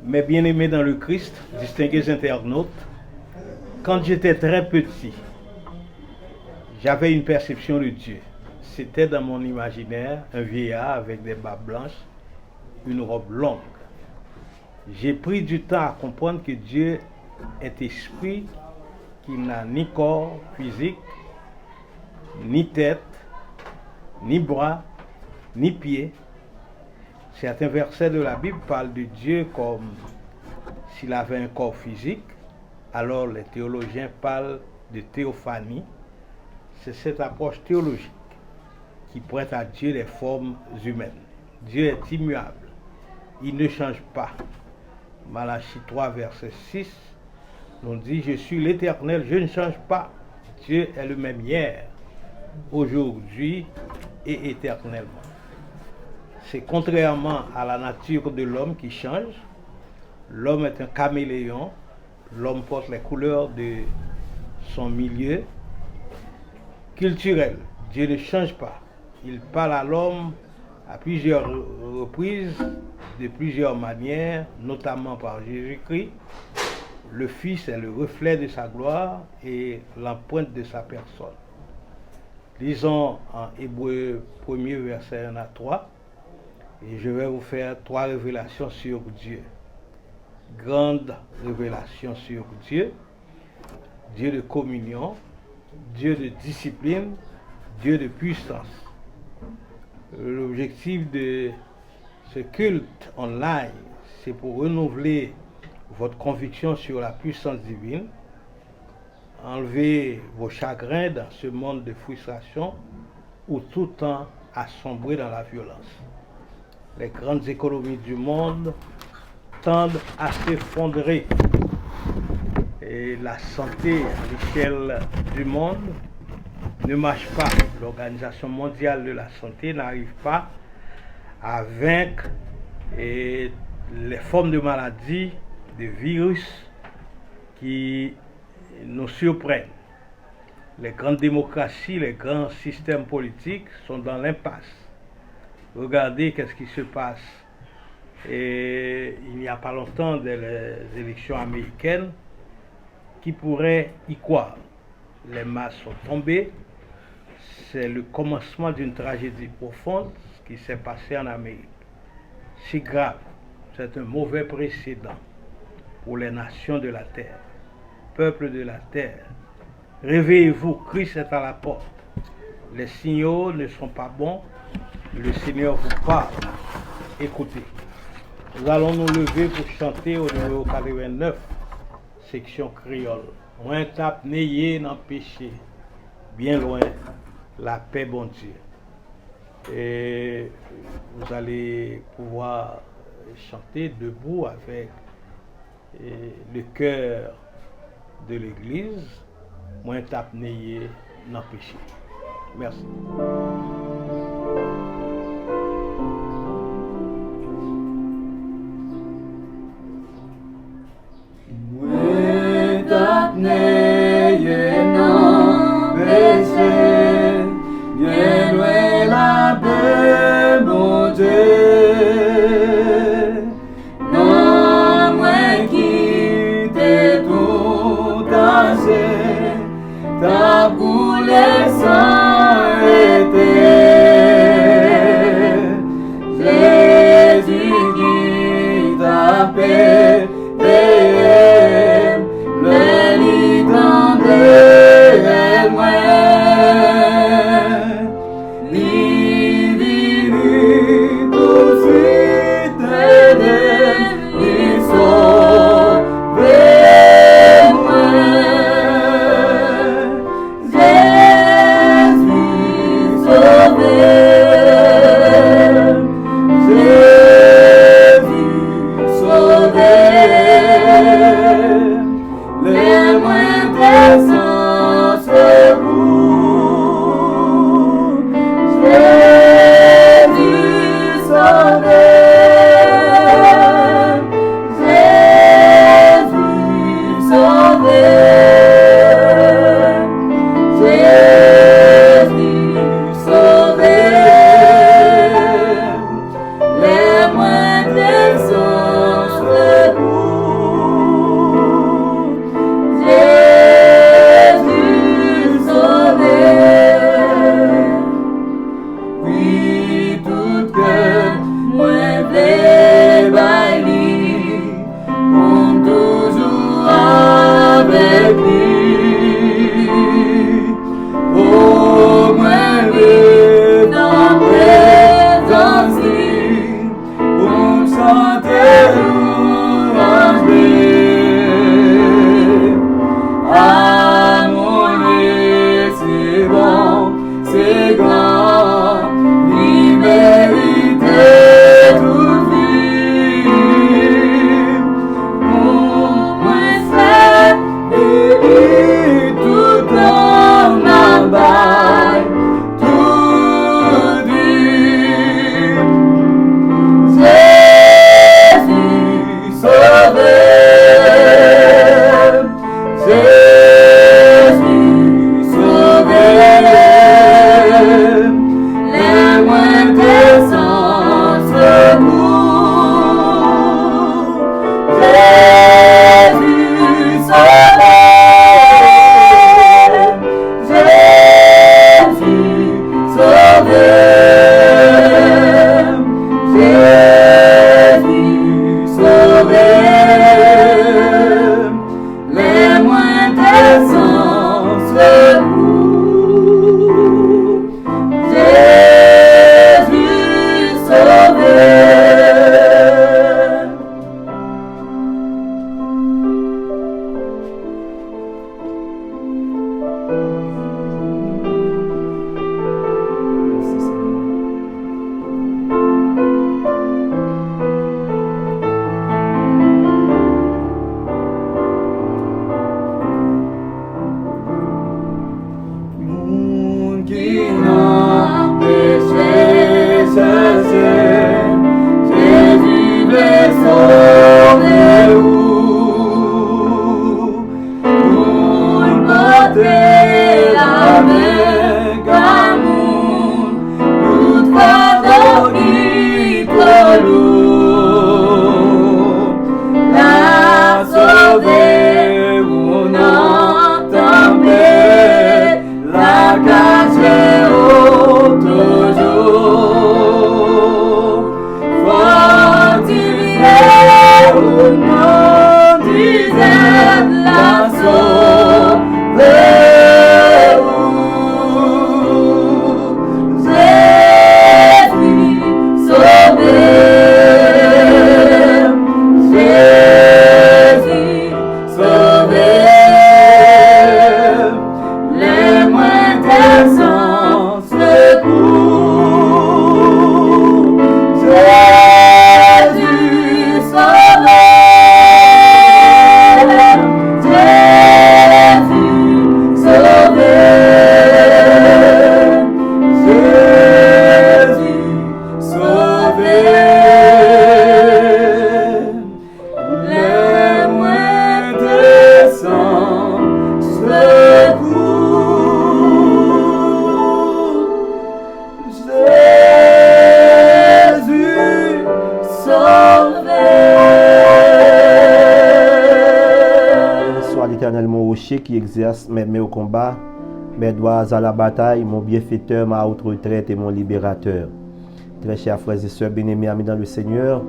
Mes bien-aimés dans le Christ, distingués internautes, quand j'étais très petit, j'avais une perception de Dieu. C'était dans mon imaginaire un vieillard avec des barbes blanches, une robe longue. J'ai pris du temps à comprendre que Dieu est esprit, qu'il n'a ni corps physique, ni tête, ni bras, ni pieds. Certains versets de la Bible parlent de Dieu comme s'il avait un corps physique. Alors les théologiens parlent de théophanie. C'est cette approche théologique qui prête à Dieu les formes humaines. Dieu est immuable. Il ne change pas. Malachie 3, verset 6, nous dit « Je suis l'Éternel, je ne change pas. Dieu est le même hier, aujourd'hui et éternellement. » C'est contrairement à la nature de l'homme qui change. L'homme est un caméléon. L'homme porte les couleurs de son milieu culturel. Dieu ne change pas. Il parle à l'homme à plusieurs reprises, de plusieurs manières, notamment par Jésus-Christ. Le Fils est le reflet de sa gloire et l'empreinte de sa personne. Lisons en Hébreux 1er, verset 1 à 3. Et je vais vous faire 3 révélations sur Dieu. Grande révélation sur Dieu. Dieu de communion, Dieu de discipline, Dieu de puissance. L'objectif de ce culte online, c'est pour renouveler votre conviction sur la puissance divine, enlever vos chagrins dans ce monde de frustration où tout temps a sombré dans la violence. Les grandes économies du monde tendent à s'effondrer et la santé à l'échelle du monde ne marche pas. L'Organisation mondiale de la santé n'arrive pas à vaincre les formes de maladies, de virus qui nous surprennent. Les grandes démocraties, les grands systèmes politiques sont dans l'impasse. Regardez qu'est-ce qui se passe. Et il n'y a pas longtemps des élections américaines qui pourraient y croire. Les masses sont tombées. C'est le commencement d'une tragédie profonde qui s'est passée en Amérique. C'est grave. C'est un mauvais précédent pour les nations de la terre. Peuple de la terre, réveillez-vous, Christ est à la porte. Les signaux ne sont pas bons. Le Seigneur vous parle. Écoutez. Nous allons nous lever pour chanter au numéro 89, section créole. Moins tape n'ayez n'en péché, bien loin la paix bon Dieu. Et vous allez pouvoir chanter debout avec le cœur de l'église. Moins tape n'ayez n'en péché. Merci. N'ayez non péché, bien loin la paix, mon Dieu. Non, moi quitte tout âgé, ta coulé sans été. Jésus qui t'a paix. Les moindres sont les moindres sans secours. Jésus sauveur. Qui exerce mes mains au combat, mes doigts à la bataille, mon bienfaiteur, ma haute retraite et mon libérateur. Très chers frères et sœurs bien-aimés, amis dans le Seigneur,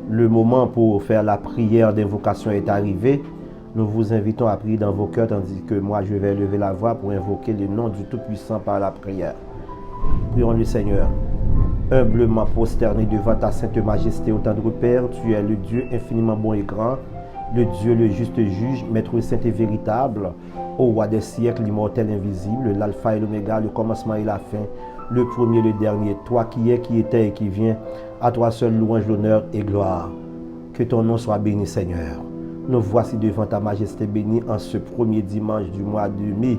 le moment pour faire la prière d'invocation est arrivé. Nous vous invitons à prier dans vos cœurs, tandis que moi je vais lever la voix pour invoquer le nom du Tout-Puissant par la prière. Prions le Seigneur. Humblement prosterné devant ta sainte majesté, au tendre Père, tu es le Dieu infiniment bon et grand, le Dieu, le juste juge, maître saint et véritable, ô roi des siècles, l'immortel invisible, l'alpha et l'oméga, le commencement et la fin, le premier et le dernier, toi qui es, qui était et qui vient, à toi seul louange, l'honneur et gloire. Que ton nom soit béni, Seigneur. Nous voici devant ta majesté bénie en ce premier dimanche du mois de mai.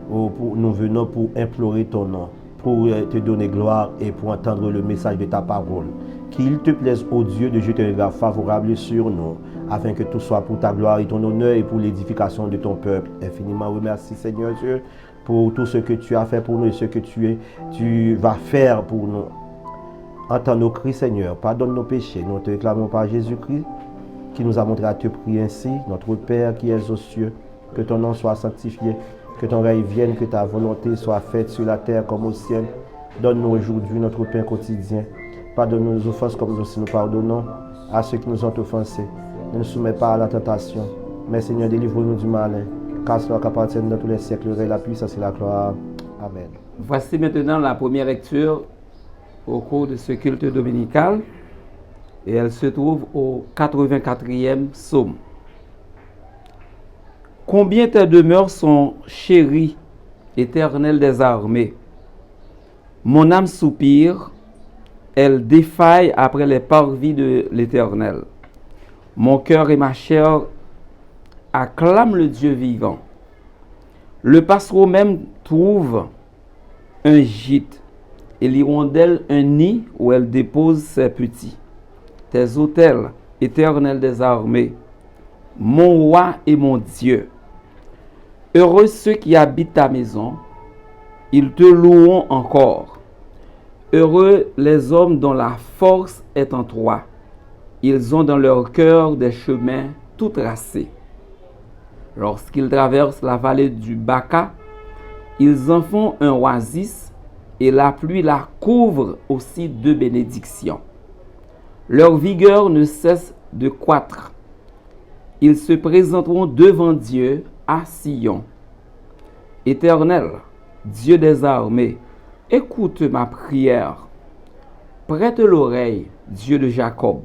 Nous venons pour implorer ton nom, pour te donner gloire et pour entendre le message de ta parole. Qu'il te plaise, ô Dieu, de jeter un regard favorable sur nous, afin que tout soit pour ta gloire et ton honneur et pour l'édification de ton peuple. Infiniment remercie, Seigneur Dieu, pour tout ce que tu as fait pour nous et ce que tu vas faire pour nous. Entends nos cris, Seigneur, pardonne nos péchés. Nous te réclamons par Jésus-Christ, qui nous a montré à te prier ainsi. Notre Père qui es aux cieux, que ton nom soit sanctifié, que ton règne vienne, que ta volonté soit faite sur la terre comme au ciel. Donne-nous aujourd'hui notre pain quotidien. Pardonne-nous nos offenses comme nous aussi nous pardonnons à ceux qui nous ont offensés. Ne nous soumets pas à la tentation, mais Seigneur, délivre-nous du malin, car c'est toi qui appartient dans tous les siècles, la puissance et la gloire. Amen. Voici maintenant la première lecture au cours de ce culte dominical, et elle se trouve au 84e psaume. Combien tes demeures sont chéries, Éternel des armées. Mon âme soupire, elle défaille après les parvis de l'Éternel. Mon cœur et ma chair acclament le Dieu vivant. Le passereau même trouve un gîte et l'hirondelle un nid où elle dépose ses petits. Tes autels, Éternel des armées, mon roi et mon Dieu. Heureux ceux qui habitent ta maison, ils te loueront encore. Heureux les hommes dont la force est en toi. Ils ont dans leur cœur des chemins tout tracés. Lorsqu'ils traversent la vallée du Baca, ils en font un oasis et la pluie la couvre aussi de bénédictions. Leur vigueur ne cesse de croître ils se présenteront devant Dieu à Sion. Éternel, Dieu des armées, écoute ma prière. Prête l'oreille, Dieu de Jacob.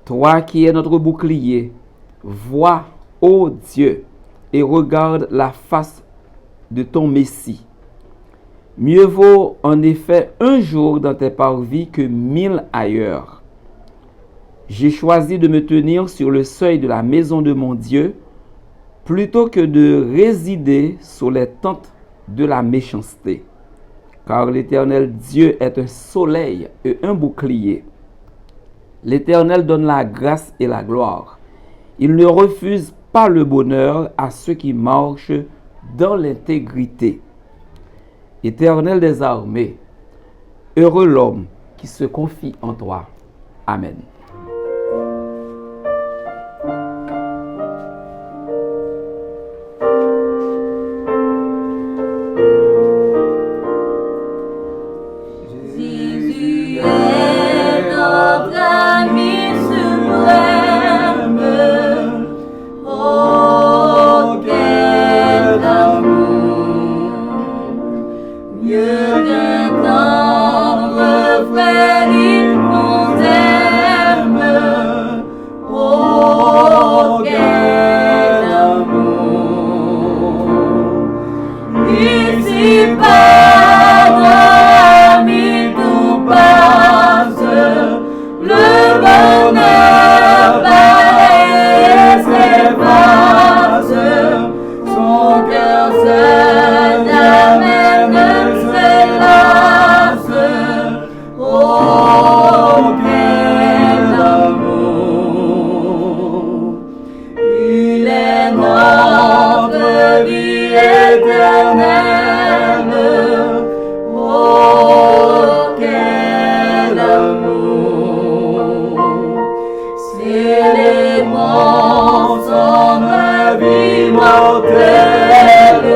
Toi qui es notre bouclier, vois, ô Dieu, et regarde la face de ton Messie. Mieux vaut en effet un jour dans tes parvis que 1000 ailleurs. J'ai choisi de me tenir sur le seuil de la maison de mon Dieu, plutôt que de résider sur les tentes de la méchanceté. Car l'Éternel Dieu est un soleil et un bouclier. L'Éternel donne la grâce et la gloire. Il ne refuse pas le bonheur à ceux qui marchent dans l'intégrité. Éternel des armées, heureux l'homme qui se confie en toi. Amen. Jésus est notre ami suprême. Oh, quel amour! Mieux qu'un tendre frère, il nous aime. Oh, quel amour! Ici pas ami tout passe, le bonheur pareil s'efface, son cœur seul jamais ne se lasse. Oh, quel amour! Il est notre vie éternelle. Oh, quel amour! Célébrons son œuvre immortelle.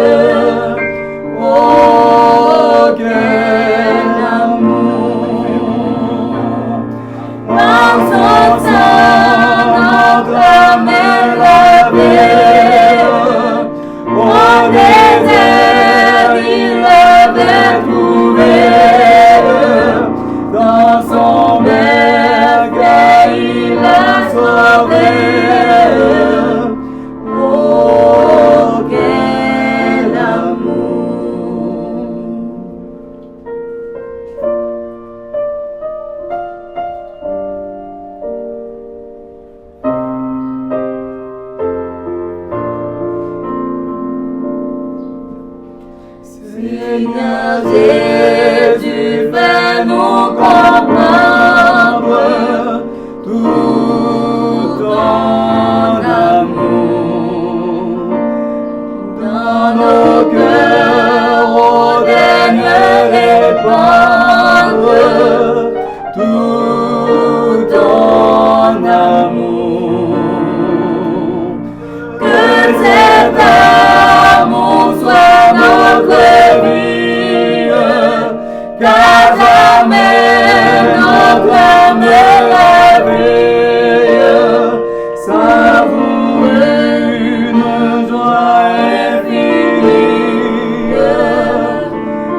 Oh, quel amour! Dans son sang, notre âme est lavée. Au désert, il l'avait trouvé. Dans son bercail, il l'a sauvé. Oh, quel amour! Seigneur Jésus, fais-nous comprendre tout ton amour. Dans nos cœurs, au dernier répandre tout ton amour. Que cet amour soit notre vie, car jamais notre âme la brille, savourer une joie infinie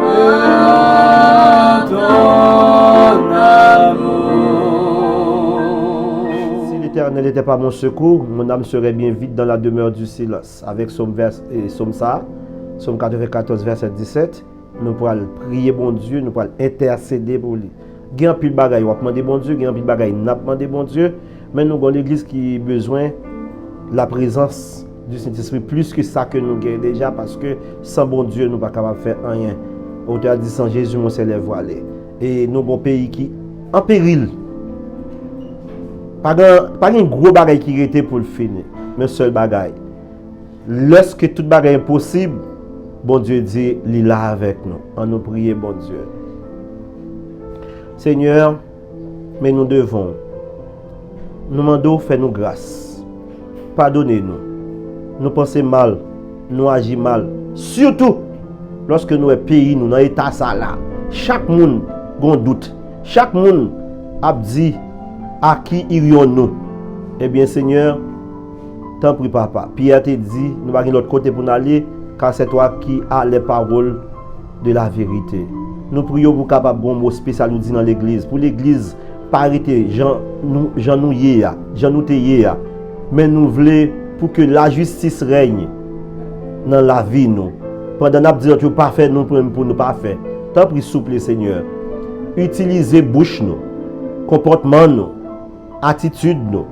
en ton amour. Si l'Éternel n'était pas mon secours, mon âme serait bien vite dans la demeure du silence. Avec Psaume 94, verset 17, nous pourrons prier bon Dieu, nous pourrons intercéder pour lui. Il y a un pile bagaille, on va demander bon Dieu, il y a un pile bagaille, on a demandé bon Dieu, mais nous avons l'église qui a besoin de la présence du Saint-Esprit plus que ça que nous avons déjà, parce que sans bon Dieu, nous ne sommes pas capables de faire rien. Auteur dit sans Jésus, mon Seigneur voilé. Et nous avons un pays qui est en péril. Pas un gros bagaille qui était pour le finir, mais un seul bagaille. Lorsque tout bagaille est possible, bon Dieu dit, il est là avec nous. On nous prie, bon Dieu. Seigneur, mais nous devons, nous demandons, fais-nous grâce. Pardonnez-nous. Nous pensons mal, nous agissons mal. Surtout, lorsque nous sommes pays, nous dans l'état ça là. Chaque monde a un doute. Chaque monde a dit à qui irions-nous. Eh bien, Seigneur, Tant pis papa. Pierre te dit, nous allons l'autre côté pour nous aller, car c'est toi qui as les paroles de la vérité. Nous prions pour capable bon mot spécial nous dit dans l'église. Pour l'église, pas arrêter, Jean nous te mais nous voulons pour que la justice règne dans la vie nous. Pendant que nous disons que pas fait nous pour nous pas faire. Tant pis souple Seigneur. Utilisez bouche nous, comportement nous, attitude nous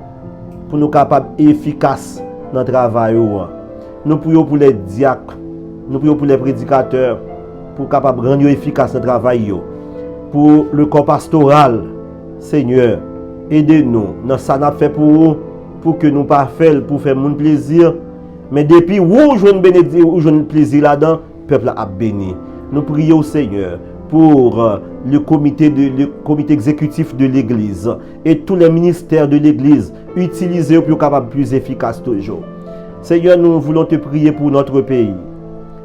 pour nous capables efficaces dans le travail. Nous prions pour les diacres, nous prions pour les prédicateurs pour capables rendre efficaces dans le travail. Pour le corps pastoral, Seigneur, aidez-nous dans ça n'a fait pour que nous pas faire pour faire mon plaisir, mais depuis où je ne plaisir là-dedans, le peuple a béni. Nous prions Seigneur pour le comité exécutif de l'Église et tous les ministères de l'Église, utilisés pour capable plus efficace toujours. Seigneur, nous voulons te prier pour notre pays.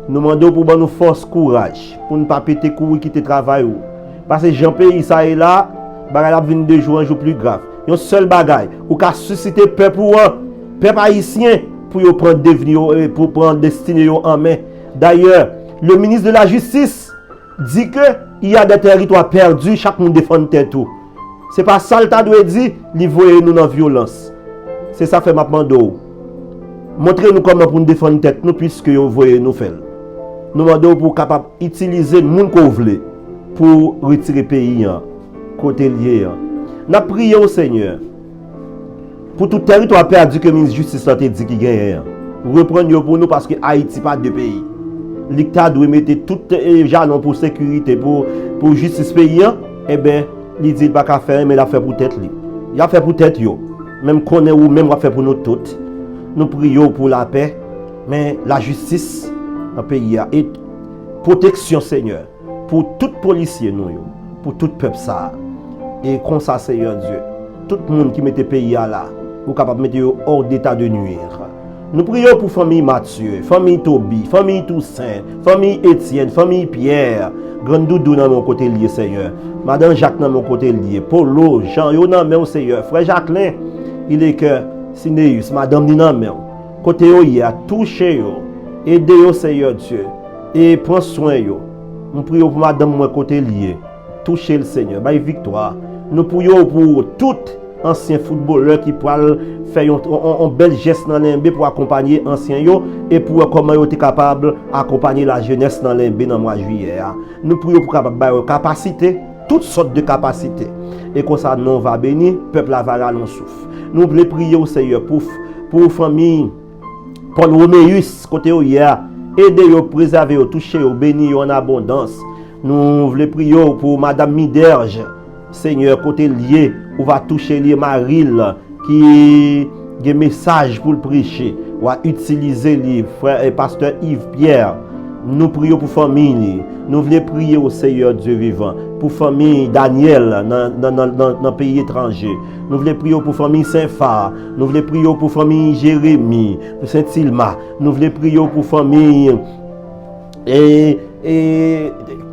Nous demandons pour nous force, courage, pour ne pas péter courir quitter travail. Parce que Jean pays ça et là, bagay vient de jour en jour plus grave. Un seul bagay ou qu'a susciter peuple haïtien pour prendre devenir pour prendre destinée en main. D'ailleurs, le ministre de la Justice dit que il y a des territoires perdus, chaque monde défend tête tout. C'est pas ça le tas doit dire, il voyez nous dans violence. C'est ça fait maintenant d'eau. Montrez-nous comment pour nous défendre tête nous puisque vous voyez nous faire. Nous demandons pour capable utiliser le monde qu'on veut pour retirer le pays côté lié. Nous prions au Seigneur pour tout territoire perdu que le ministre de la Justice a dit qu'il gagne. Reprenons pour nous parce que Haïti pas de pays. L'État doit mettre tout les jalons pour sécurité, pour justice paysan. Eh bien, il dit pas qu'à faire, mais il a fait pour tête. Il a fait pour tête. Même qu'on est ou même il a fait pour nous toutes. Nous prions pour la paix, mais la justice dans le pays et protection, Seigneur, pour tout policier, pour tout peuple ça. Et comme ça, Seigneur Dieu, tout le monde qui met le pays là, vous capable de mettre hors d'état de nuire. Nous prions pour famille Mathieu, famille Toby, famille Toussaint, famille Étienne, famille Pierre, Grand Doudou dans mon côté lié, Seigneur. Madame Jacques dans mon côté lié, Polo, Jean, yo dans mon Seigneur. Frère Jacqueline, il est que Sinéus, Madame Nina, côté yo, il a touché yo, aidez yo, Seigneur Dieu, et prends soin yo. Nous prions pour Madame mon côté lié, toucher le Seigneur, bye victoire. Nous prions pour toutes anciens footballeurs qui pourraient faire un bel geste dans l'NB pour accompagner anciens yo et pour comment ils sont capables d'accompagner la jeunesse dans l'NB dans le mois de juillet. Nous prions pour capable capacité, toutes sortes de capacités. Et comme ça, nous va bénir, le peuple va rallonger souffle. Nous voulons prier au Seigneur pour famille Paul Roméus, côté hier, aider yo, préserver yo, toucher yo, bénir yo en abondance. Nous voulons prier pour Madame Miderge, Seigneur, côté lié, on va toucher les Maril qui a un message pour le prêcher, on va utiliser les frères et pasteur Yves Pierre. Nous prions pour famille, nous voulons prier au Seigneur Dieu vivant, pour famille Daniel dans le pays étranger. Nous voulons prier pour famille Saint-Phare, nous voulons prier pour famille Jérémie, pour Saint-Ilma, nous voulons prier pour famille et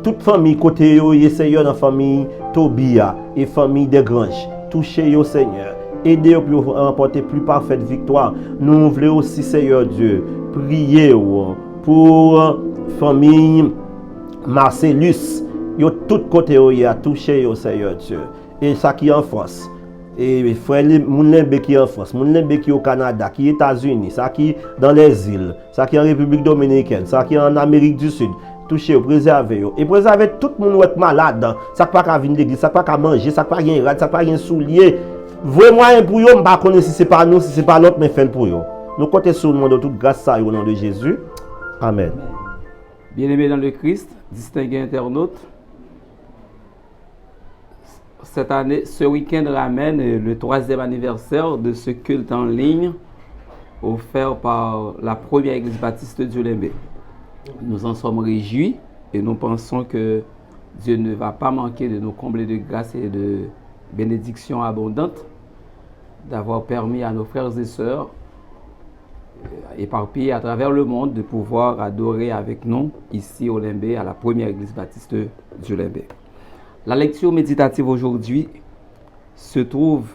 toute famille côté yo, Seigneur, dans la famille Tobia et famille Desgranges. Touchez yo, Seigneur. Aidez-vous pour remporter plus parfaite victoire. Nous voulons aussi, Seigneur Dieu, prier pour famille Marcellus. Yo tout côté yo, touchez yo, Seigneur Dieu. Et ça qui est en France. Et frère, moun lembe qui est en France, moun lembe qui est au Canada, qui est aux États-Unis, ça qui est dans les îles, ça qui est en République Dominicaine, ça qui est en Amérique du Sud. Touchez, préservez. Et préservez tout le monde qui est malade. Ça ne peut pas venir l'église, ça ne peut pas manger, ça ne peut pas rien rad, ça ne peut pas rien soulier. Voyez moyen pour eux, je ne sais pas si ce n'est pas nous, si ce n'est pas l'autre, mais faites pour eux. Nous comptons sur le monde de toute grâce au nom de Jésus. Amen. Bien-aimés dans le Christ, distingués internautes, cette année, ce week-end ramène le 3e anniversaire de ce culte en ligne offert par la première église baptiste de Dieulembé. Nous en sommes réjouis et nous pensons que Dieu ne va pas manquer de nous combler de grâce et de bénédictions abondantes, d'avoir permis à nos frères et sœurs éparpillés à travers le monde de pouvoir adorer avec nous ici au Limbé, à la première église baptiste du Limbé. La lecture méditative aujourd'hui se trouve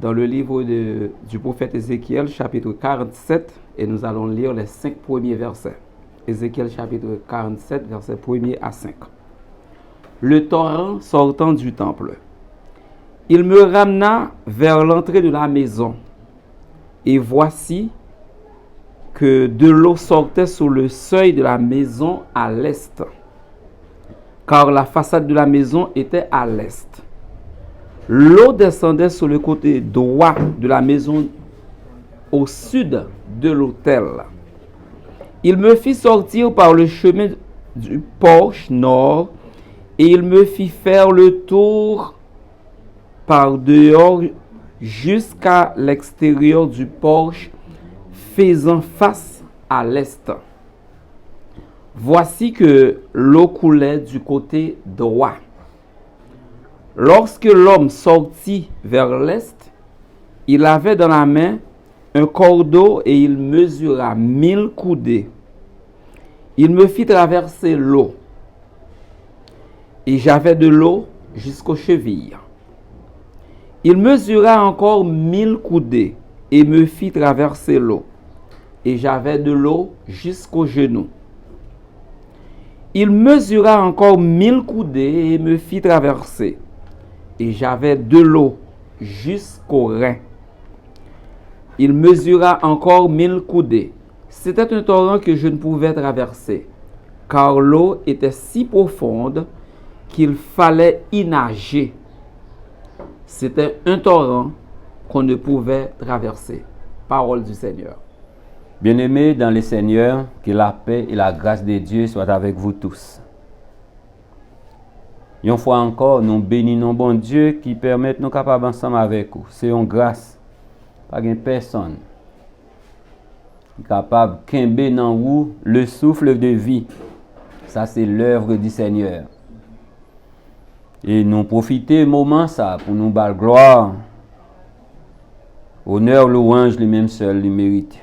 dans le livre du prophète Ézéchiel, chapitre 47, et nous allons lire les 5 premiers versets. Ézéchiel, chapitre 47, versets 1er à 5. Le torrent sortant du temple. Il me ramena vers l'entrée de la maison, et voici que de l'eau sortait sur le seuil de la maison à l'est, car la façade de la maison était à l'est. L'eau descendait sur le côté droit de la maison au sud de l'autel. Il me fit sortir par le chemin du porche nord et il me fit faire le tour par dehors jusqu'à l'extérieur du porche faisant face à l'est. Voici que l'eau coulait du côté droit. Lorsque l'homme sortit vers l'est, il avait dans la main un cordeau et il mesura 1000 coudées. Il me fit traverser l'eau et j'avais de l'eau jusqu'aux chevilles. Il mesura encore 1000 coudées et me fit traverser l'eau et j'avais de l'eau jusqu'aux genoux. Il mesura encore 1000 coudées et me fit traverser et j'avais de l'eau jusqu'aux reins. Il mesura encore 1000 coudées. C'était un torrent que je ne pouvais traverser, car l'eau était si profonde qu'il fallait y nager. C'était un torrent qu'on ne pouvait traverser. Parole du Seigneur. Bien-aimés dans le Seigneur, que la paix et la grâce de Dieu soient avec vous tous. Une fois encore, nous bénissons bon Dieu qui permet de nous capables ensemble avec vous. C'est une grâce. Pas de personne capable de quimber dans vous le souffle de vie. Ça, c'est l'œuvre du Seigneur. Et nous profiter du moment ça pour nous battre gloire. Honneur, louange, lui-même seul, lui mérite.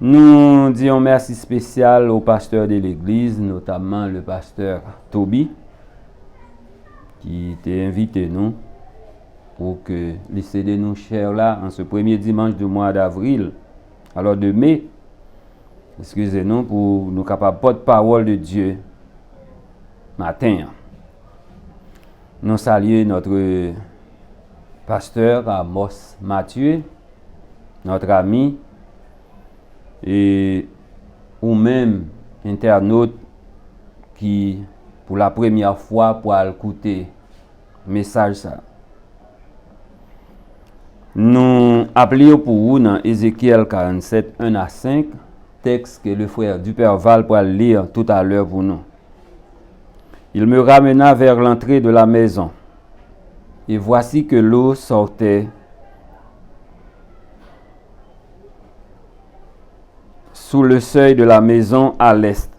Nous disons merci spécial au pasteur de l'église, notamment le pasteur Toby, qui était invité nous pour que les CD nous chers là en ce premier dimanche du mois d'avril, alors de mai, excusez-nous, pour nous capables porte-parole de Dieu matin. Nous saluons notre pasteur Amos Mathieu, notre ami, et ou même internaute qui pour la première fois pour écouter message ça. Nous appelons pour vous dans Ézéchiel 47, 1 à 5, texte que le frère Duperval pourra lire tout à l'heure pour nous. Il me ramena vers l'entrée de la maison, et voici que l'eau sortait sous le seuil de la maison à l'est,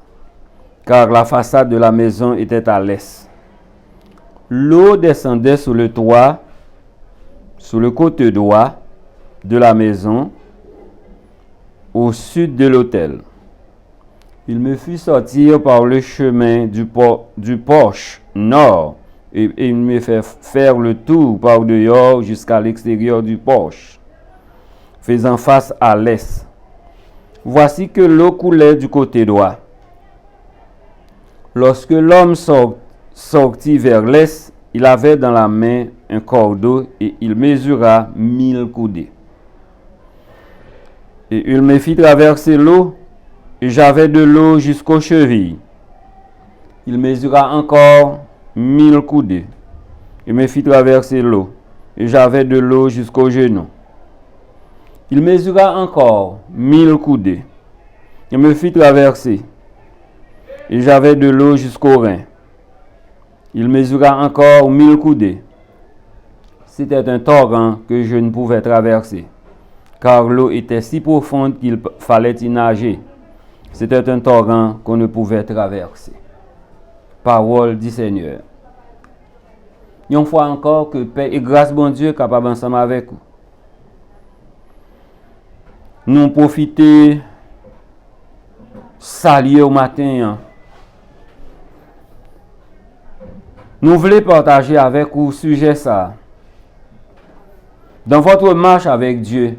car la façade de la maison était à l'est. L'eau descendait sur le toit, sur le côté droit de la maison, au sud de l'autel. Il me fit sortir par le chemin du porche nord, et il me fait faire le tour par dehors jusqu'à l'extérieur du porche, faisant face à l'est. Voici que l'eau coulait du côté droit. Lorsque l'homme sortit vers l'est, il avait dans la main un cordeau et il mesura 1000 coudées. Et il me fit traverser l'eau et j'avais de l'eau jusqu'aux chevilles. Il mesura encore 1000 coudées. Il me fit traverser l'eau et j'avais de l'eau jusqu'aux genoux. Il mesura encore 1000 coudées. Il me fit traverser et j'avais de l'eau jusqu'aux reins. Il mesura encore 1000 coudées. C'était un torrent que je ne pouvais traverser, car l'eau était si profonde qu'il fallait y nager. C'était un torrent qu'on ne pouvait traverser. Parole du Seigneur. Une fois encore que paix et grâce bon Dieu capable ensemble avec vous. Nous profiter saluer au matin. Nous voulons partager avec vous sujet ça. Dans votre marche avec Dieu,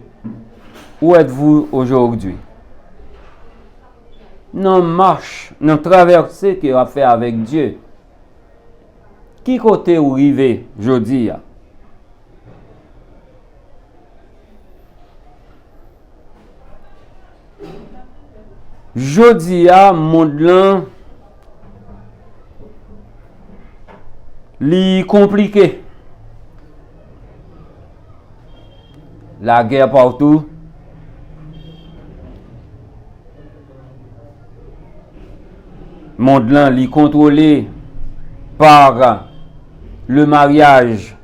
où êtes-vous aujourd'hui? Dans marche, dans traversée que vous avez fait avec Dieu, qui côté vous arrivez aujourd'hui? Jodi a monde lan li compliqué. La guerre partout. Monde lan li contrôlé par le mariage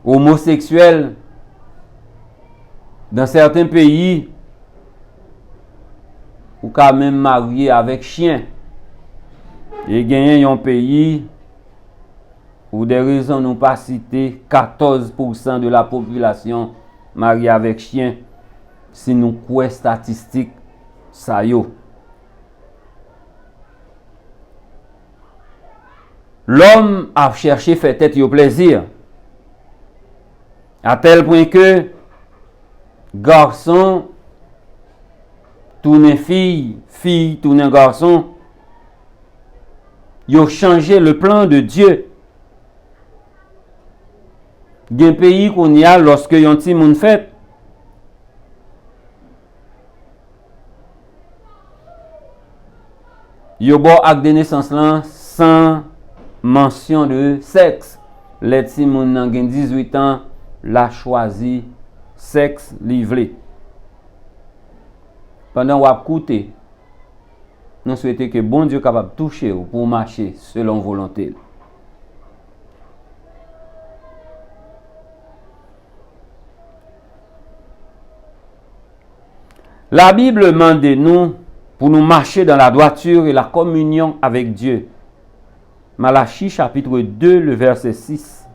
homosexuel. Dans certains pays, ou quand même marié avec chien. Et gagner un pays où des raisons n'ont pas cité 14% de la population mariée avec chien. Si nous croyons statistiques, ça y est. L'homme a cherché faire tête au plaisir. À tel point que garçon tourne fille, fille tourne garçon. Ils ont changé le plan de Dieu. Il y a un pays qu'on y a lorsque y a un petit monde fait. Ils ont bon acte de naissance là sans mention de sexe. Les petits monde nan gen 18 ans la choisi sexe livré. Pendant qu'on écouté, nous souhaitons que bon Dieu capable de toucher pour marcher selon volonté. La Bible demande nous pour nous marcher dans la droiture et la communion avec Dieu. Malachie chapitre 2, le verset 6.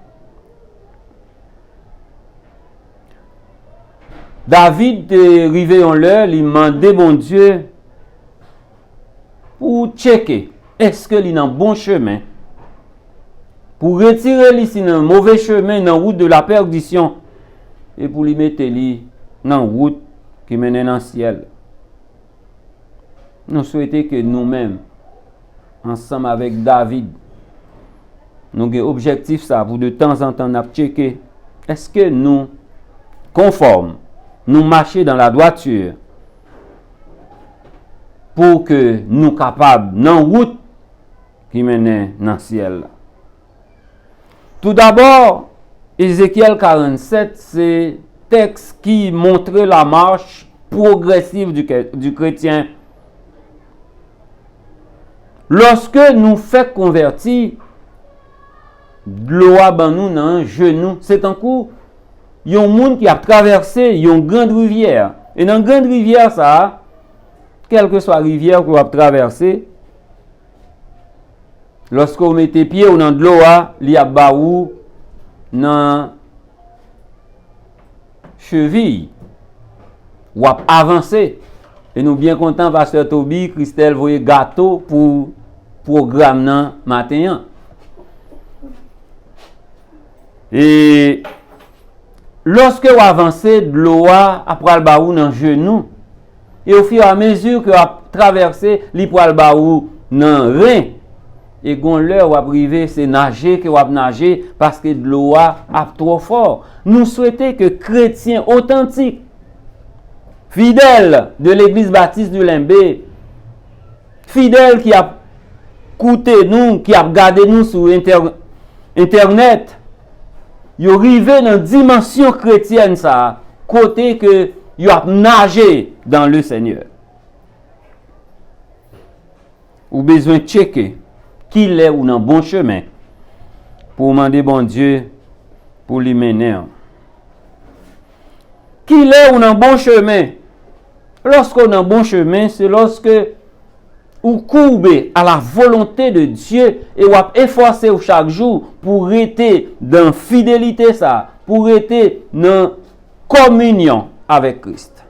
David est arrivé en l'heure, il demandait bon Dieu pour checker est-ce qu'il est dans le bon chemin, pour retirer lui dans le mauvais chemin, dans la route de la perdition, et pour lui mettre lui dans la route qui mène dans le ciel. Nous souhaitons que nous-mêmes, ensemble avec David, nous avons un objectif ça, pour de temps en temps, nous checker est-ce que nous conformes, nous marcher dans la droiture pour que nous capables dans la route qui mène dans le ciel. Tout d'abord, Ézéchiel 47, c'est texte qui montre la marche progressive du chrétien. Lorsque nous faisons convertir, l'eau ban nous dans un genou, c'est un coup. Il y a un monde qui a traversé une grande rivière. Et dans une grande rivière, ça, quelle que soit la rivière que vous avez traversée, lorsque vous mettez pied ou dans de l'eau, il y a baou dans cheville. Ou avancé. Et nous bien contents, Pasteur Toby, Christelle, voyez gâteau pour programme nan matin. Et lorsque vous avancez de l'eau après le baou dans genou, et au fur et à mesure que vous traversez li pour le baou dans rein, et quand l'heure vous arrivez, c'est nager que vous nager parce que de l'eau a trop fort. Nous souhaitons que chrétiens authentiques, fidèles de l'église baptiste du Limbé, fidèles qui a écouté nous, qui a regardé nous sur internet, ils arrivent dans une dimension chrétienne, ça, côté que ils ont nagé dans le Seigneur. Ou besoin de checker qu'il est ou dans bon chemin pour demander bon Dieu pour lui mener. Qu'il est ou dans bon chemin. Lorsqu'on est dans bon chemin, c'est lorsque ou courbez à la volonté de Dieu et ou efforcé chaque jour pour rester dans fidélité ça, pour rester dans communion avec Christ.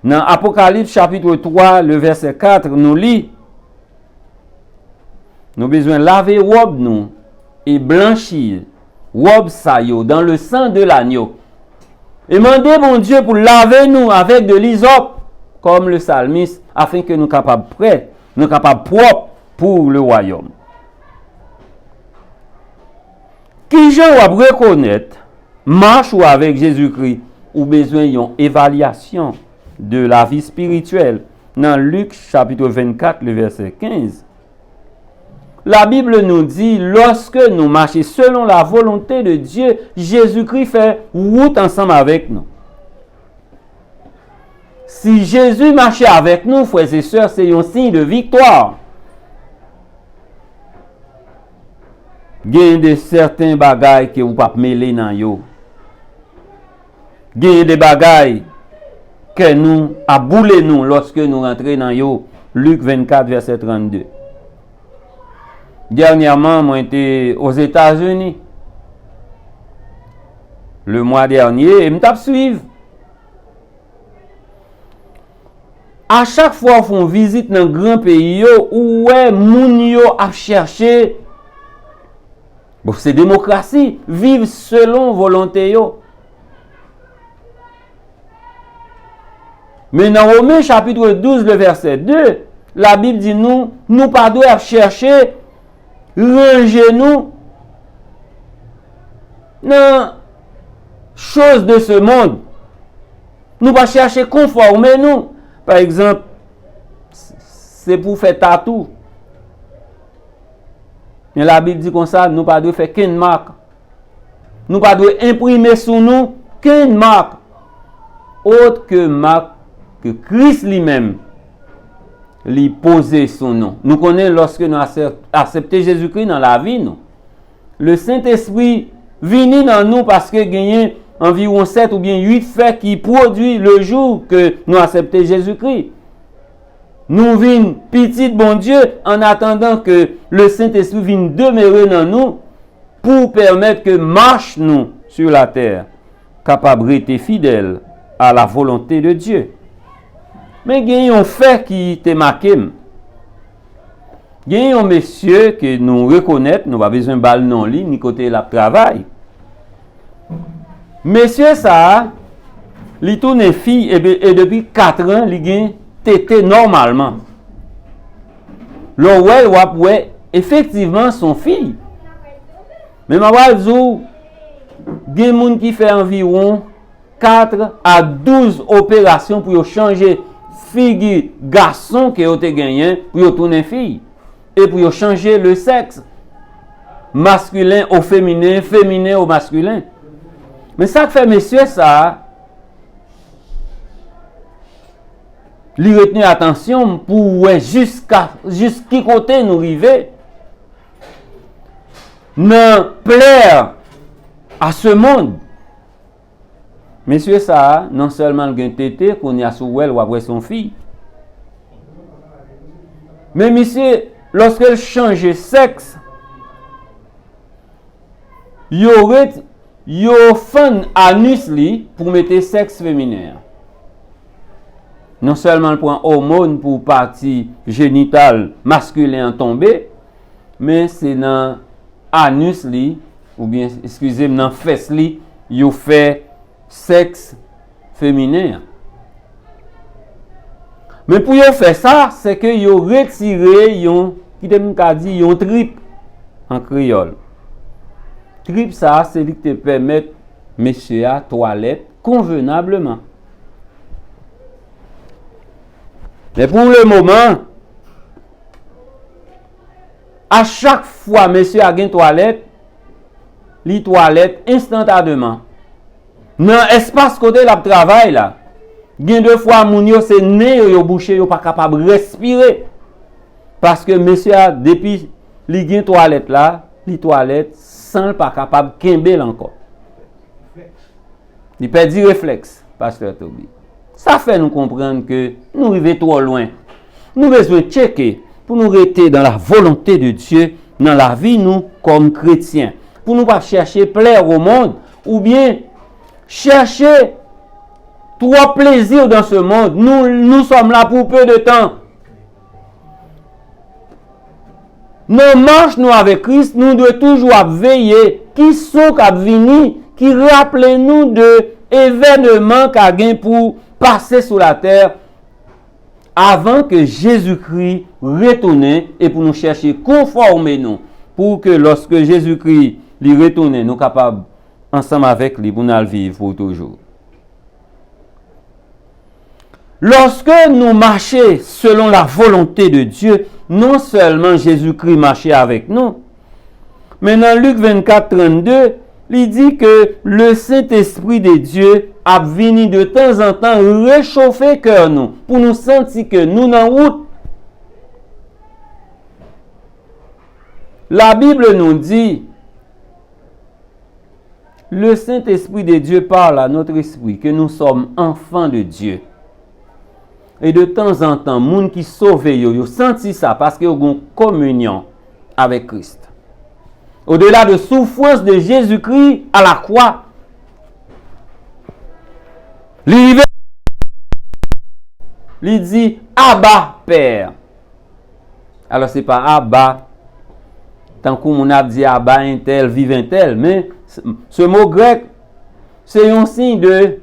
Dans Apocalypse chapitre 3, le verset 4, nous Nous besoin laver robe nous et blanchir robe ça yo dans le sang de l'agneau. Et demander mon Dieu pour laver nous avec de l'hysope comme le psalmiste afin que nous capables prêts, nous capables propres pour le royaume. Qui gens va reconnaître marche ou avec Jésus-Christ ou besoin d'une évaluation de la vie spirituelle dans Luc chapitre 24 le verset 15. La Bible nous dit, lorsque nous marchons selon la volonté de Dieu, Jésus-Christ fait route ensemble avec nous. Si Jésus marchait avec nous, frères et sœurs, c'est un signe de victoire. Il y a de certains bagailles que vous ne pouvez pas mêler dans yo. Il y a des bagailles que nous aboulez nous lorsque nous rentrons dans yo. Luc 24 verset 32. Dernièrement, moi j'étais aux États-Unis. Le mois dernier, et me tape suivre. À chaque fois qu'on visite dans un grand pays, où moun yo a cherché, bon, c'est démocratie, vivre selon volonté yo. Mais dans Romains chapitre 12, le verset 2, la Bible dit nous pas doivent chercher ranger nous dans choses de ce monde. Nous pas chercher conformer nous. Par exemple, c'est pour faire tatou. Mais la Bible dit comme ça, nous pas doivent faire qu'une marque. Nous pas doivent imprimer sur nous qu'une marque autre que marque que Christ lui-même lui poser son nom. Nous connaissons lorsque nous acceptons Jésus-Christ dans la vie, nous. Le Saint-Esprit vient dans nous parce que gagne environ 7 ou bien 8 faits qui produit le jour que nous acceptons Jésus-Christ. Nous venons petit bon Dieu en attendant que le Saint-Esprit vienne demeurer dans nous pour permettre que marche nous sur la terre, capable d'être fidèle à la volonté de Dieu. Mais il y a un fait qui te marqué. Il y a un monsieur que nous reconnaissons, nous n'avons pas besoin de balle non li, ni côté la travail. Monsieur ça, il tourne fille et depuis 4 ans, il gagne tété normalement. Le ouais, effectivement son fille. Mais ma valzou, il y a des gens qui fait environ 4 à 12 opérations pour changer fille garçon qui ont gagné pour tourner fille et pour changer le sexe masculin au féminin, féminin au masculin. Mais ça fait monsieur ça, lui retenir attention pour jusqu'à qui côté nous arriver, ne plaire à ce monde. Monsieur ça, non seulement le gain tété qu'on y a sous elle ou après son fille, mais monsieur, lorsqu'elle change de sexe, il y aurait fan anus li pour mettre sexe féminin. Non seulement le point hormone pour partie génitale masculin tombé, mais c'est dans anus li ou bien excusez-moi dans fesse li, il fait sexe féminin. Mais pour faire ça, c'est que yo retiré yon qui te dit yon trip en créole. Trip ça, c'est lui qui te permet monsieur à toilette convenablement. Mais pour le moment, à chaque fois monsieur a une toilette, li toilette instantanément. Dans l'espace côté la travail là, gen 2 fois moun yo c'est nez yo bouché yo pas capable respirer parce que monsieur a depuis li gen toilette là, li toilette sans pas capable kembel encore. Il perd du réflexe, pasteur Toby. Ça fait nous comprendre que nous arrivons trop loin. Nous besoin checker pour nous rester dans la volonté de Dieu dans la vie nous comme chrétiens. Pour nous pas chercher plaire au monde ou bien chercher trop plaisir dans ce monde. Nous sommes là pour peu de temps. nos marches nous avec Christ, nous devons toujours veiller qui sont qui venir, qui rappellent nous de événements qu'a gain pour passer sur la terre avant que Jésus-Christ retourne et pour nous chercher conformer nous pour que lorsque Jésus-Christ lui retourne, nous capables ensemble avec lui pour nous vivre pour toujours. Lorsque nous marchons selon la volonté de Dieu, non seulement Jésus-Christ marchait avec nous, mais dans Luc 24, 32, il dit que le Saint-Esprit de Dieu a venu de temps en temps réchauffer le cœur nous, pour nous sentir que nous dans la route. La Bible nous dit, le Saint-Esprit de Dieu parle à notre esprit que nous sommes enfants de Dieu. Et de temps en temps, les gens qui sauvent, ils sentent ça parce qu'ils ont une communion avec Christ. Au-delà de souffrance de Jésus-Christ à la croix, il dit Abba, Père. Alors, ce n'est pas Abba, tant qu'on a dit Abba, un tel, vive un tel, mais ce mot grec, c'est un signe de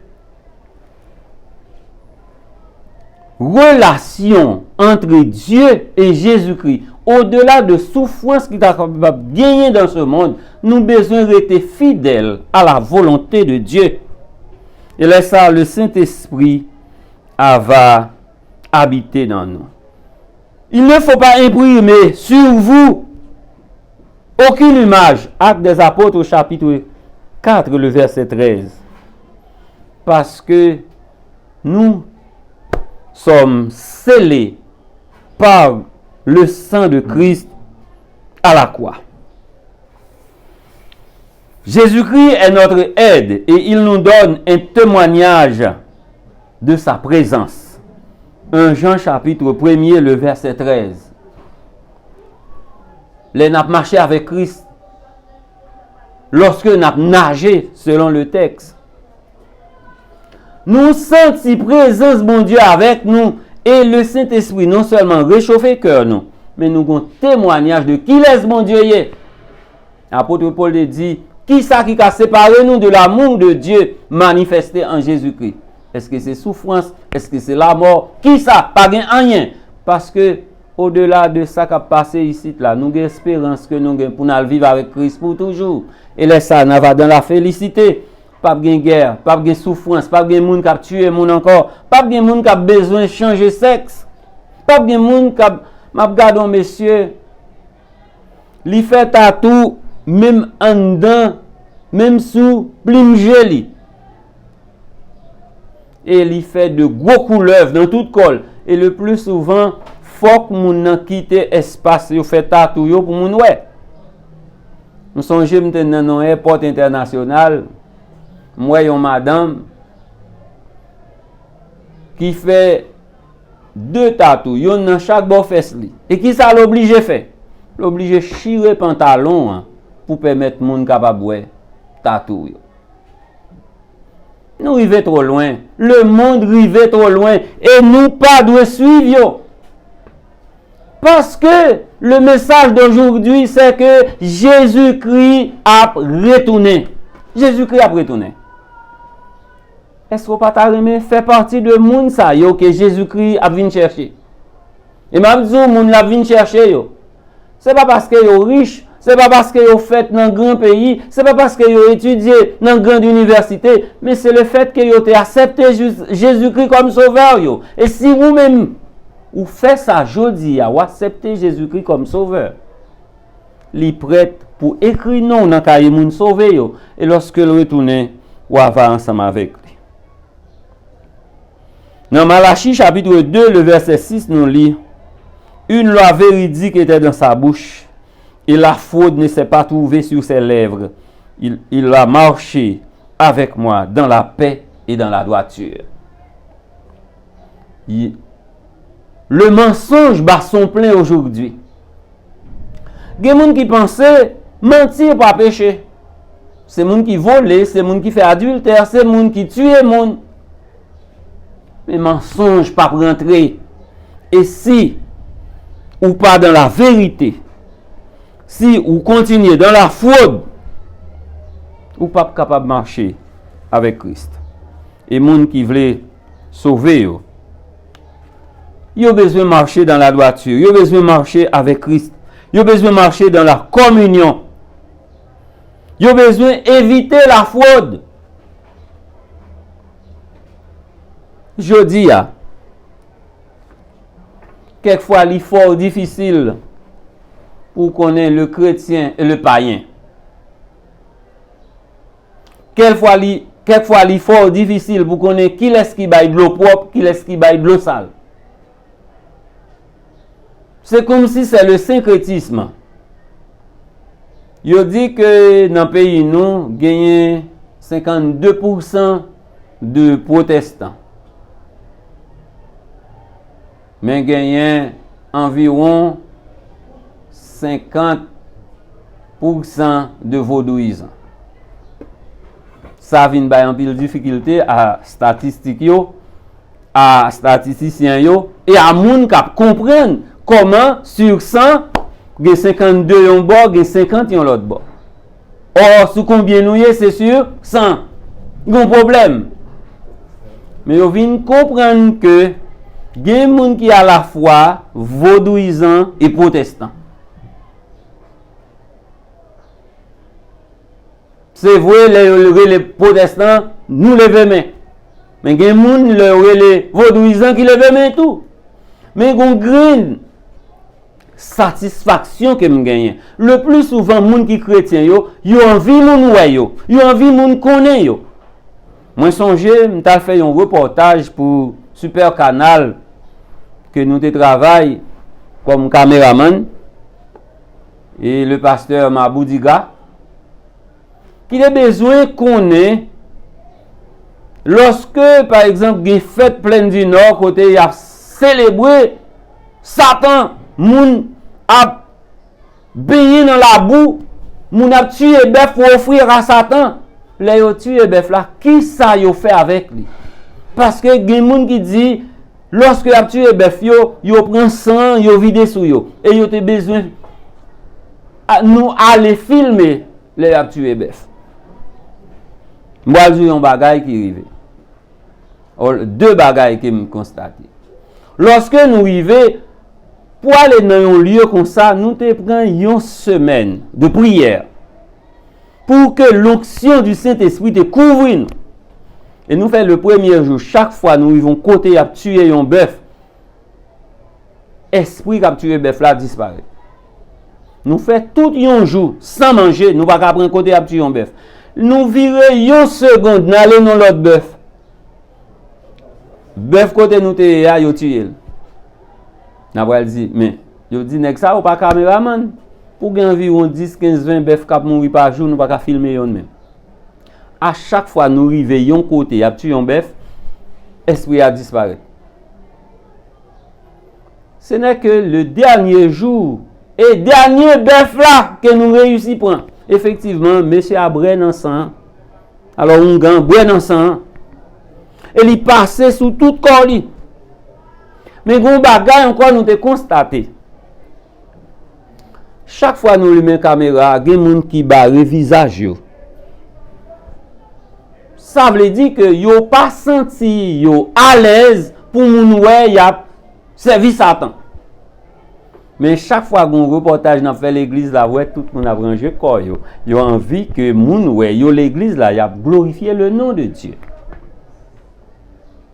relation entre Dieu et Jésus-Christ. Au-delà de souffrance qui t'a gagné dans ce monde, nous avons besoin d'être fidèles à la volonté de Dieu. Et là, ça, le Saint-Esprit va habiter dans nous. Il ne faut pas imprimer sur vous aucune image. Actes des Apôtres au chapitre 4, le verset 13. Parce que nous sommes scellés par le sang de Christ à la croix. Jésus-Christ est notre aide et il nous donne un témoignage de sa présence. 1 Jean chapitre 1er, le verset 13. Les n'a marché avec Christ lorsque n'a nagé selon le texte. Nous sentons la présence de Dieu avec nous et le Saint-Esprit non seulement réchauffe le cœur nous, mais nous avons un témoignage de qui est mon Dieu. L'apôtre Paul dit, qui ça qui a séparé nous de l'amour de Dieu manifesté en Jésus-Christ? Est-ce que c'est souffrance? Est-ce que c'est la mort? Qui ça? Pas rien. Parce que au-delà de ça qui a passé ici, là, nous avons espérance que nous avons pour nous vivre avec Christ pour toujours. Et là, ça, nous va dans la félicité. Pas de guerre, pas de souffrance, pas de monde qui a tué monde encore, pas de monde qui a besoin de changer sexe, pas de monde qui a regardé monsieur, li fait tatou même en dedans, même sous plim jeli. Et il fait de gros couleuvres dans toute col et le plus souvent faut que moun quitte espace yo fait tatou yo pour moun ouais. Nous songeons maintenant dans aéroport international. Moi, une madame qui fait 2 tatous, yon dans chaque bord fesse li. Et qui ça l'oblige fait? L'oblige chirer pantalon pour permettre moun capable ouais tatou. Nous arrivons trop loin. Le monde arrive trop loin et nous pas doit suivre yo. Parce que le message d'aujourd'hui c'est que Jésus-Christ a retourné. Jésus-Christ a retourné. Est-ce que vous pas fait partie de moun sa yo que Jésus-Christ a venu chercher? Et m'a dit moun la venu chercher yo. C'est pas parce que yo riche, c'est pas parce que yo fait dans grand pays, c'est pas parce que yo étudié dans grande université, mais c'est le fait que yo t'ai accepté Jésus-Christ comme sauveur yo. Et si vous même ou fait ça jodi ou accepter Jésus-Christ comme sauveur, li prête pour écrire non dans cahier moun sauver yo et lorsque le retourner ou va ensemble avec lui. Dans Malachie chapitre 2, le verset 6, nous lit une loi véridique était dans sa bouche et la fraude ne s'est pas trouvée sur ses lèvres. Il a marché avec moi dans la paix et dans la droiture. Le mensonge bat son plein aujourd'hui. Il y a des gens qui pensent mentir pas péché. C'est des gens qui volent, c'est des gens qui font adultère, c'est des gens qui tuent les gens. Mais mensonge pas rentrer. Et si ou pas dans la vérité, si vous continuez dans la fraude, vous n'êtes pas capable de marcher avec Christ. Et les gens qui veulent sauver, ils ont besoin de marcher dans la droiture, ils ont besoin de marcher avec Christ, ils ont besoin de marcher dans la communion, ils ont besoin d'éviter la fraude. Je dis, quelquefois, il est fort difficile pour connaître le chrétien et le païen. Quelquefois, il est fort difficile pour connaître qui est-ce qui baille de l'eau propre, qui est-ce qui baille de l'eau sale. C'est comme si c'est le syncrétisme. Il dit que dans le pays, nous gagnons 52% de protestants. Mais gagnons environ 50% de vaudouisants. Ça vient de pile difficulté à statistiques, à statisticiens et à moun qui comprennent comment sur 100, il y a 52 yon bord, il y a 50 yon l'autre bord. Or, sous combien nous y est, c'est sûr, 100. Il y a un problème. Mais vous venez comprendre que il y a des gens qui à la fois vaudouisants et protestants. C'est vrai, les protestants, nous levons main. Mais il y a des gens, les vaudouisants qui levent main tout. Mais il y a une grande satisfaction que je gagne. Le plus souvent, les gens qui sont chrétiens, ils ont envie de nous voir, ils ont envie de nous connaître. Moi, j'ai fait un reportage pour Super Canal que nous travaillons comme caméraman et le pasteur Maboudiga qui a besoin qu'on ait lorsque par exemple il y a une fête pleine du Nord côté il a célébré Satan moun a baigné dans la boue moun a tué bœuf pour offrir à Satan les yo tué bœuf là qui ça yo fait avec lui parce que il y a des gens qui dit lorsque y a tué bœuf yo prend sang yo vide sou yo et yo te besoin nous aller filmer les a tué bœuf. Moi j'ai un bagage qui arrive. Deux bagages que me constaté. Lorsque nous arrivons pour aller dans un lieu comme ça, nous te prenons une semaine de prière pour que l'onction du Saint-Esprit te couvre nous. Et nous faisons le premier jour, chaque fois nous vivons côté à tuer un bœuf, esprit qui a tué bœuf là disparaît. Nous faisons tout un jour sans manger, nous ne pouvons pas prendre côté à tuer un bœuf. Nous virons une seconde, nous allons dans l'autre bœuf. Bœuf côté nous te ya yo tué. N'a pas dit mais yo dit nèg ça ou pas caméraman pour gagner environ 10 15 20 bœuf qui mourir par jour nous pas filmer yon même. À chaque fois nous rivions côté a tué un bœuf, esprit a disparu. Ce n'est que le dernier jour et dernier bœuf là que nous réussi prendre. Effectivement, monsieur a brûlé dans sang. Alors on gagne brûlé dans sang. Et il passait sous tout corps li. Mais gon bagay encore nous te constaté. Chaque fois nous lui caméra, gen moun qui barre visage yo. Ça veut dire que yo pas senti yo à l'aise pour moun wè y a servi Satan. Mais chaque fois qu'on reportage dans fait l'église là ouais tout le monde a rangé corps yo. Yo envie que moun wè yo l'église là y a glorifié le nom de Dieu.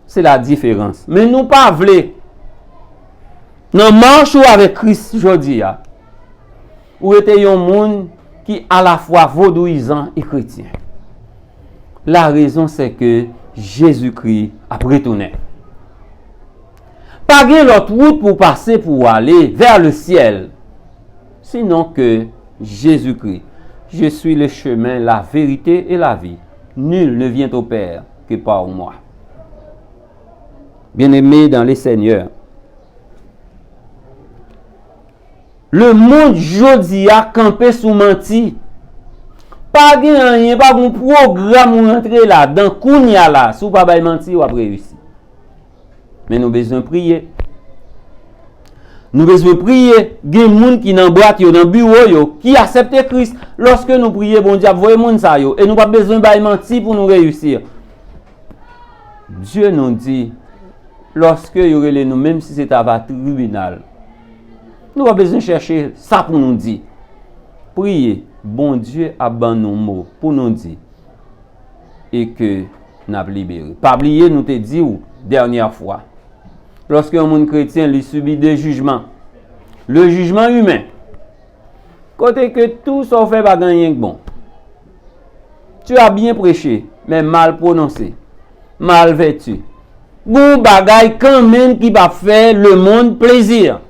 C'est la différence. Mais nous pas vle. Nous marchons avec Christ aujourd'hui. Ou était un monde qui à la fois vaudouisant et chrétien. La raison c'est que Jésus-Christ a retourné. Pas de l'autre route pour passer pour aller vers le ciel. Sinon que Jésus-Christ. Je suis le chemin, la vérité et la vie. Nul ne vient au Père que par moi. Bien-aimés dans les Seigneurs, le monde jodi a campé sous menti. Pas rien, pas un programme ou entrer là dans kounya là, sous pas bay menti ou après réussi. Mais nous besoin prier. Nous besoin prier. Il y a des gens qui dans boîte, dans le bureau, qui acceptent Christ. Lorsque nous prions, bon Dieu, voyez les gens yo. Et nous pas besoin de mentir pour nous réussir. Dieu nous dit, lorsque il y aurait nous, même si c'est à un tribunal, nous pas besoin de chercher ça pour nous dire. Priez, bon Dieu a ban nos mots pour nous dire. Et que nous avons libéré. Pas oublier, nous te dit dernière fois. Lorsque un monde chrétien lui subit des jugements, le jugement humain, côté que tout ça fait pas gagner bon. Tu as bien prêché, mais mal prononcé, mal vêtu. Bon bagay quand même qui va faire le monde plaisir.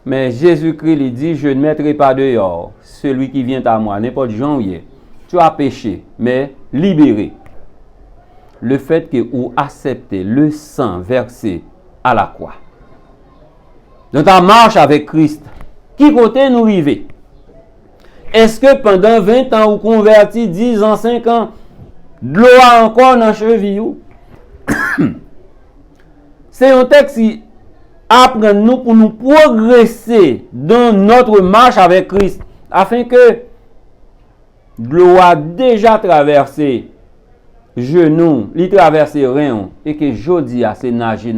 Mais Jésus-Christ lui dit, je ne mettrai pas dehors celui qui vient à moi, n'importe janvier. Tu as péché, mais libéré. Le fait que vous acceptez le sang versé à la croix. Dans ta marche avec Christ, qui côté nous river? Est-ce que pendant 20 ans, vous convertis, 10 ans, 5 ans, de l'eau encore dans cheville? C'est un texte qui apprend nous pour nous progresser dans notre marche avec Christ, afin que l'eau a déjà traversé genou, il traverse rien et que jodi a c'est nager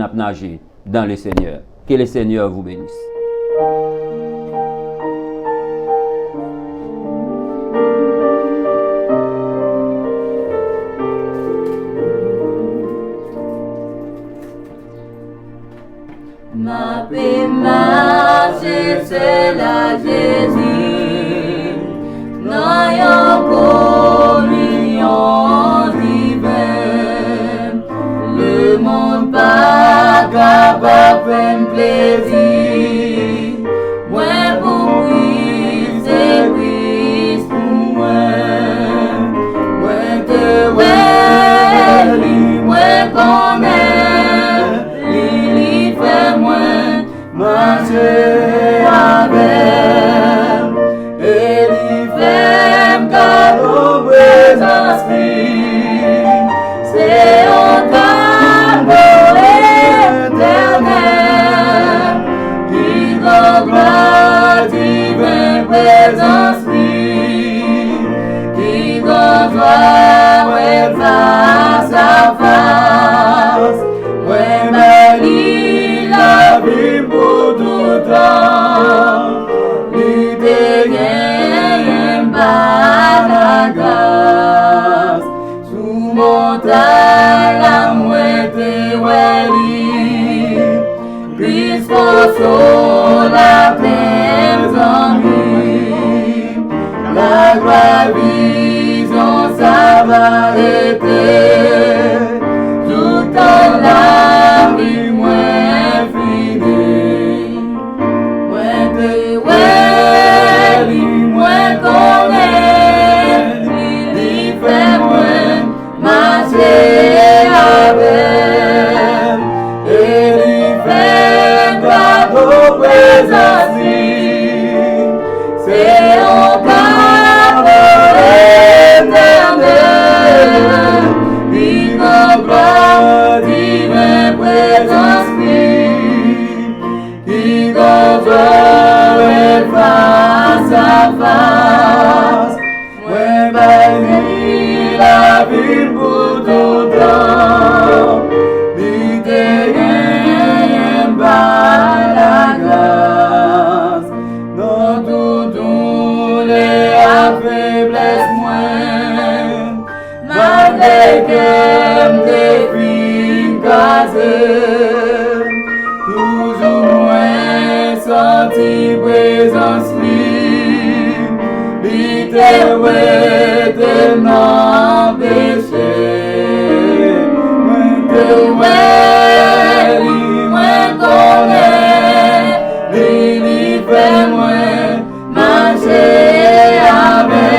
dans le Seigneur. Que le Seigneur vous bénisse. Ma paix marche seul à Jésus, n'ayant communion divine. Le monde pas capable de faire plaisir. Moi pour Christ, c'est Christ pour moi. Moi te ouais, moi connais, Lili fait moi marcher avec. Et il fait cadeau présence. C'est un cadeau éternel qui gloire divine présence qui gloire face à face. Ouais, mais la vie pour tout temps, il te gagne par la grâce. Sous montagne, la moitié, Christ console la peine en lui. La gloire vision, ça va être tout en la vie moins finie. Moins de moins connaît, il fait moins marcher avec. Et il fait cadeau présence, c'est un cadeau éternel. Il gloire divine présence, il gloire face à face. Ouais, bâti la vie pour tout temps, il te gagne par la grâce. Dans tout les faiblesses moins, malgré que m'tes filles casées, toujours moins senti présence libre, il te non péché. Moins connaît, il fait moins marcher avec.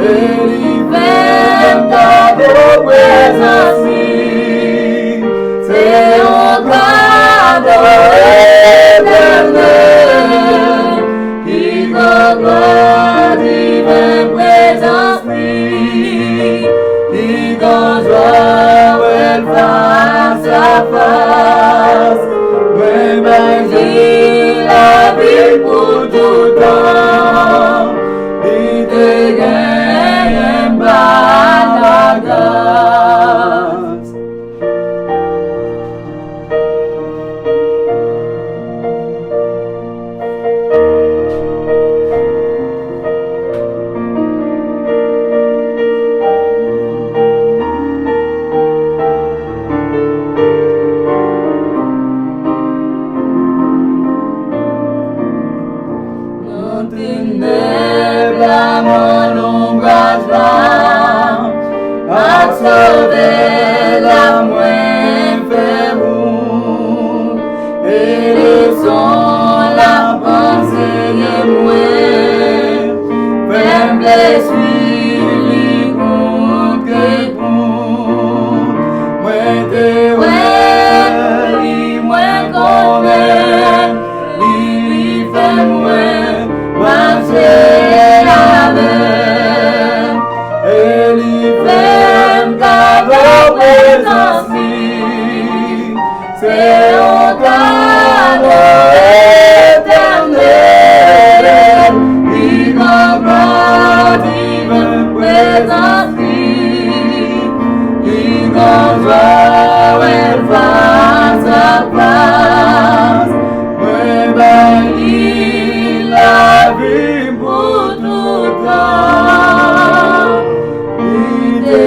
Il fait cadeau présence, c'est un cadeau éternel qui gloire divine présence, qui gloire face à face. bâti la vie pour tout temps. Il te gagne par la grâce. Sauver la moins ferme et les sons la pensée les moins ferme blessure les comptes que pour moins de ouais moins connaît lui fait moins marcher avec et lui fait ta présence c'est un cadeau éternel il comprend divine présence il comprend elle face à face ouais ben il la vie pour tout temps il te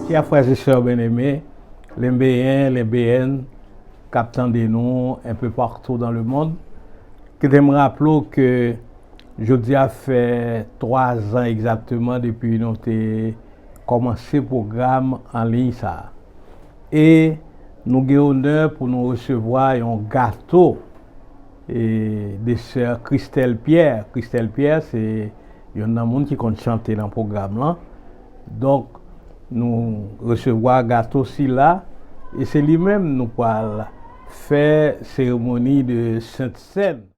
Chers frères et sœurs bien-aimés, les BN, les BN, captant des noms un peu partout dans le monde, que je me rappelle que jeudi a fait 3 ans exactement depuis que nous avons commencé le programme en ligne. Ça. Et nous avons l'honneur pour nous recevoir un gâteau de sœur Christelle Pierre. Christelle Pierre, c'est un monde qui compte chanter dans le programme là. Donc, nous recevons un gâteau aussi là. Et c'est lui-même nous parle faire cérémonie de Sainte Seine.